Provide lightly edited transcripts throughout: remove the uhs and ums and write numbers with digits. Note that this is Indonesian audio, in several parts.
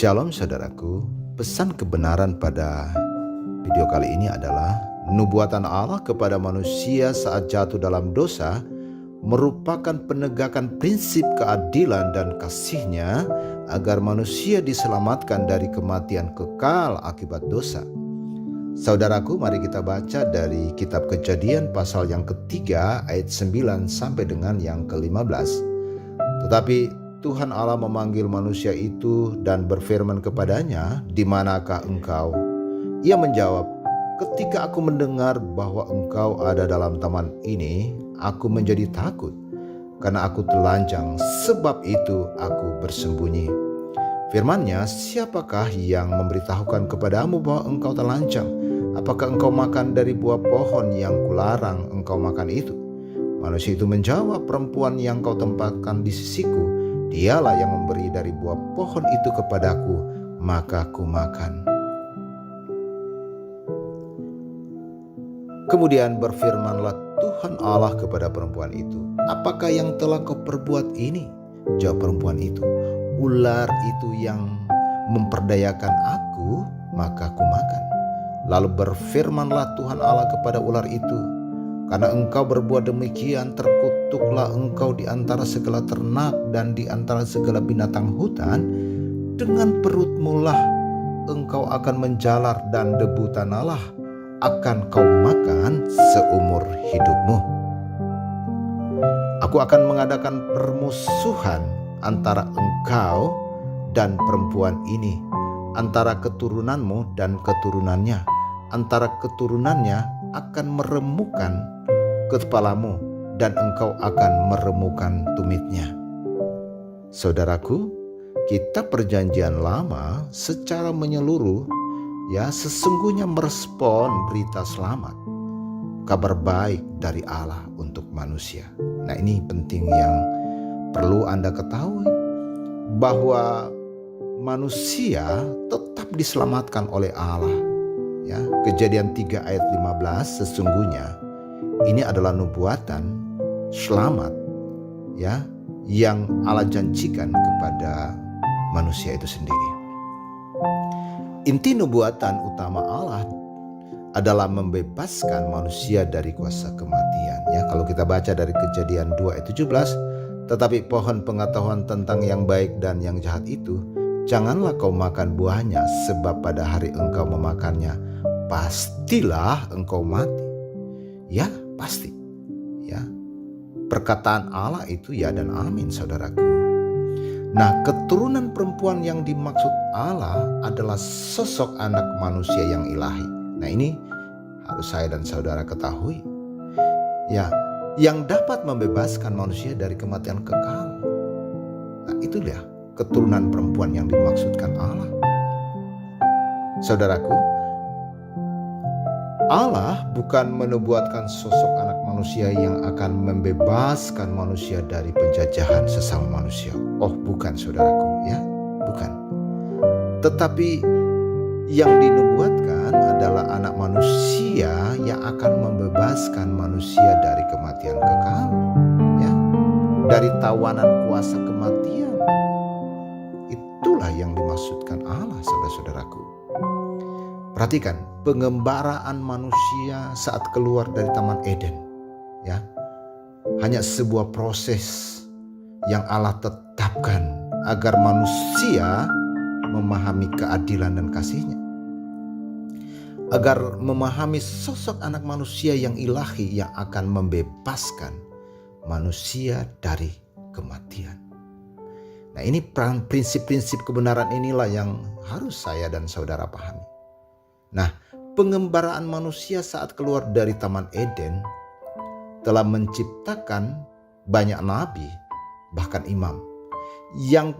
Shalom saudaraku, pesan kebenaran pada video kali ini adalah nubuatan Allah kepada manusia saat jatuh dalam dosa merupakan penegakan prinsip keadilan dan kasih-Nya agar manusia diselamatkan dari kematian kekal akibat dosa. Saudaraku, mari kita baca dari kitab Kejadian pasal yang ketiga ayat 9 sampai dengan yang ke-15. Tetapi Tuhan Allah memanggil manusia itu dan berfirman kepadanya, "Di manakah engkau?" Ia menjawab, "Ketika aku mendengar bahwa engkau ada dalam taman ini, aku menjadi takut, karena aku telanjang, sebab itu aku bersembunyi." Firman-Nya, "Siapakah yang memberitahukan kepadamu bahwa engkau telanjang? Apakah engkau makan dari buah pohon yang kularang engkau makan itu?" Manusia itu menjawab, "Perempuan yang kau tempatkan di sisiku, dialah yang memberi dari buah pohon itu kepadaku, maka ku makan." Kemudian berfirmanlah Tuhan Allah kepada perempuan itu, "Apakah yang telah kau perbuat ini?" Jawab perempuan itu, "Ular itu yang memperdayakan aku, maka ku makan." Lalu berfirmanlah Tuhan Allah kepada ular itu, "Karena engkau berbuat demikian, terkutuklah engkau di antara segala ternak dan di antara segala binatang hutan. Dengan perutmulah engkau akan menjalar, dan debu tanahlah akan kau makan seumur hidupmu. Aku akan mengadakan permusuhan antara engkau dan perempuan ini, antara keturunanmu dan keturunannya. Antara keturunannya akan meremukkan kepalamu, dan engkau akan meremukkan tumitnya." Saudaraku, kitab Perjanjian Lama secara menyeluruh sesungguhnya merespon berita selamat, kabar baik dari Allah untuk manusia. Nah, ini penting yang perlu Anda ketahui, bahwa manusia tetap diselamatkan oleh Allah. Kejadian 3 ayat 15, sesungguhnya ini adalah nubuatan selamat yang Allah janjikan kepada manusia itu sendiri. Inti nubuatan utama Allah adalah membebaskan manusia dari kuasa kematian. Kalau kita baca dari Kejadian 2 ayat 17, "Tetapi pohon pengetahuan tentang yang baik dan yang jahat itu, janganlah kau makan buahnya, sebab pada hari engkau memakannya, pastilah engkau mati." Ya, pasti. Perkataan Allah itu ya dan amin, saudaraku. Nah, keturunan perempuan yang dimaksud Allah adalah sosok anak manusia yang ilahi. Nah, ini harus saya dan saudara ketahui. Yang dapat membebaskan manusia dari kematian kekal. Nah, itulah keturunan perempuan yang dimaksudkan Allah. Saudaraku, Allah bukan menubuatkan sosok anak manusia yang akan membebaskan manusia dari penjajahan sesama manusia. Oh, bukan, saudaraku, bukan. Tetapi yang dinubuatkan adalah anak manusia yang akan membebaskan manusia dari kematian kekal, dari tawanan kuasa kematian. Itulah yang dimaksudkan Allah, saudara-saudaraku. Perhatikan pengembaraan manusia saat keluar dari Taman Eden. Hanya sebuah proses yang Allah tetapkan agar manusia memahami keadilan dan kasih-Nya. Agar memahami sosok anak manusia yang ilahi yang akan membebaskan manusia dari kematian. Nah, ini prinsip-prinsip kebenaran inilah yang harus saya dan saudara pahami. Nah, pengembaraan manusia saat keluar dari Taman Eden telah menciptakan banyak nabi, bahkan imam, yang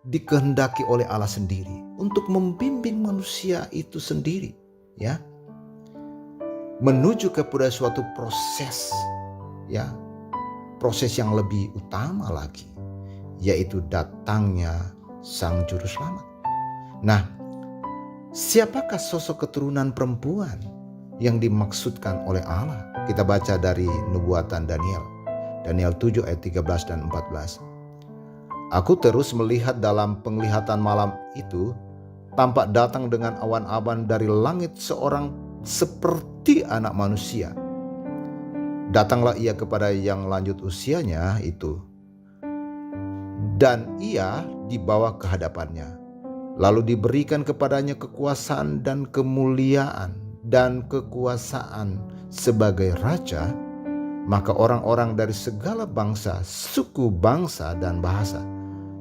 dikehendaki oleh Allah sendiri untuk membimbing manusia itu sendiri, menuju kepada suatu proses, proses yang lebih utama lagi, yaitu datangnya Sang Juru Selamat. Nah, Siapakah sosok keturunan perempuan yang dimaksudkan oleh Allah? Kita baca dari nubuatan Daniel. Daniel 7 ayat 13 dan 14. Aku terus melihat dalam penglihatan malam itu, tampak datang dengan awan-awan dari langit seorang seperti anak manusia. Datanglah ia kepada yang lanjut usianya itu, dan ia dibawa ke hadapannya. Lalu diberikan kepadanya kekuasaan dan kemuliaan dan kekuasaan sebagai raja. Maka orang-orang dari segala bangsa, suku, bangsa, dan bahasa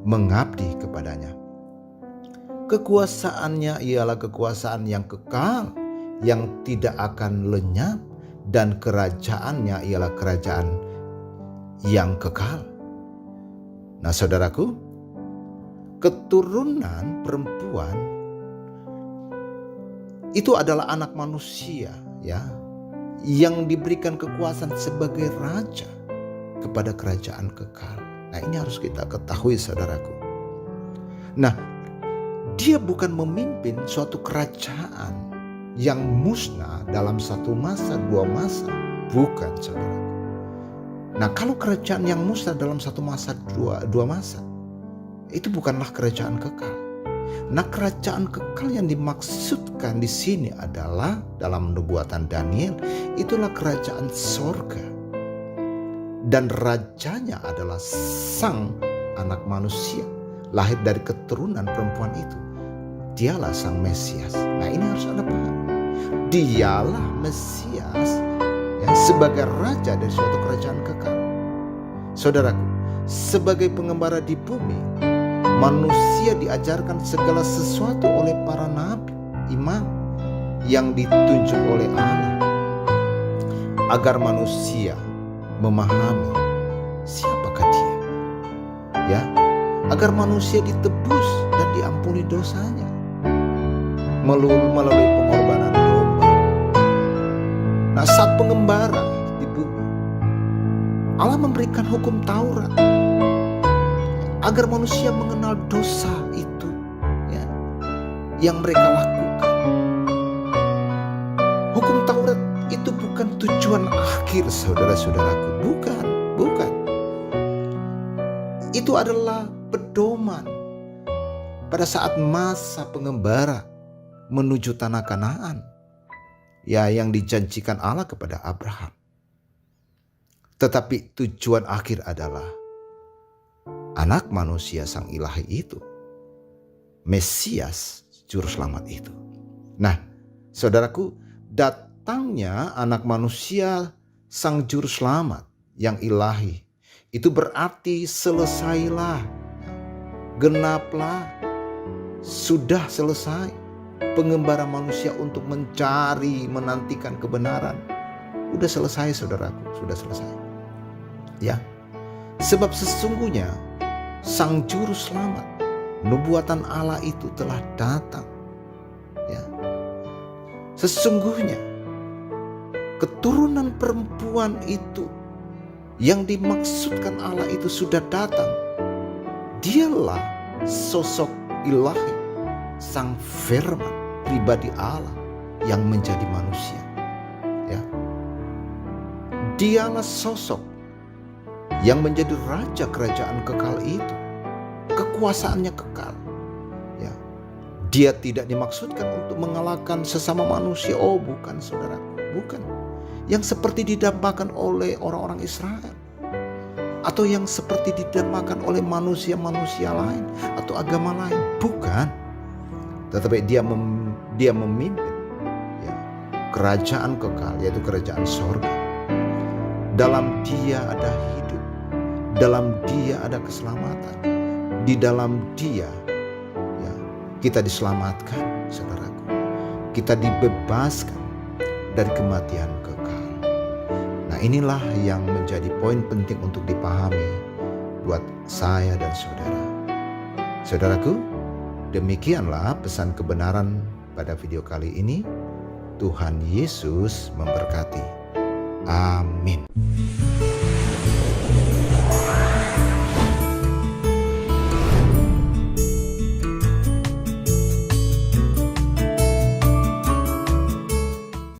mengabdi kepadanya. Kekuasaannya ialah kekuasaan yang kekal, yang tidak akan lenyap, dan kerajaannya ialah kerajaan yang kekal. Nah, saudaraku, keturunan perempuan itu adalah anak manusia, ya, yang diberikan kekuasaan sebagai raja kepada kerajaan kekal. Nah, ini harus kita ketahui, saudaraku. Nah, dia bukan memimpin suatu kerajaan yang musnah dalam satu masa, dua masa. Bukan, saudaraku. Nah, kalau kerajaan yang musnah dalam satu masa, dua masa, itu bukanlah kerajaan kekal. Nah, kerajaan kekal yang dimaksudkan di sini adalah dalam nubuatan Daniel, itulah kerajaan sorga. Dan rajanya adalah sang anak manusia, lahir dari keturunan perempuan itu. Dialah sang Mesias. Nah, ini harus Anda paham. Dialah Mesias, ya, sebagai raja dari suatu kerajaan kekal. Saudaraku, sebagai pengembara di bumi, manusia diajarkan segala sesuatu oleh para nabi, imam yang ditunjuk oleh Allah, agar manusia memahami siapakah dia, ya, agar manusia ditebus dan diampuni dosanya melalui pengorbanan domba. Nah, saat pengembara di bumi, Allah memberikan hukum Taurat agar manusia mengenal dosa itu, ya, yang mereka lakukan. Hukum Taurat itu bukan tujuan akhir, saudara-saudaraku. Bukan. Itu adalah pedoman pada saat masa pengembara menuju tanah Kanaan, ya, yang dijanjikan Allah kepada Abraham. Tetapi tujuan akhir adalah anak manusia sang ilahi itu, Mesias, juru selamat itu. Nah, saudaraku, datangnya anak manusia sang juru selamat yang ilahi itu berarti selesailah, genaplah, sudah selesai pengembara manusia untuk mencari, menantikan kebenaran. Sudah selesai, saudaraku, sudah selesai. Ya, sebab sesungguhnya sang juru selamat, nubuatan Allah itu telah datang. Ya, sesungguhnya keturunan perempuan itu yang dimaksudkan Allah itu sudah datang. Dialah sosok ilahi, sang firman, pribadi Allah yang menjadi manusia. Ya, dialah sosok yang menjadi raja kerajaan kekal itu. Kekuasaannya kekal. Ya, dia tidak dimaksudkan untuk mengalahkan sesama manusia. Oh, bukan, saudaraku, bukan. Yang seperti didambakan oleh orang-orang Israel, atau yang seperti didambakan oleh manusia-manusia lain atau agama lain. Bukan. Tetapi dia memimpin, ya, kerajaan kekal, yaitu kerajaan sorga. Dalam dia ada hidup, dalam dia ada keselamatan, di dalam dia, ya, kita diselamatkan, saudaraku. Kita dibebaskan dari kematian kekal. Nah, inilah yang menjadi poin penting untuk dipahami buat saya dan saudara. Saudaraku, demikianlah pesan kebenaran pada video kali ini. Tuhan Yesus memberkati. Amin.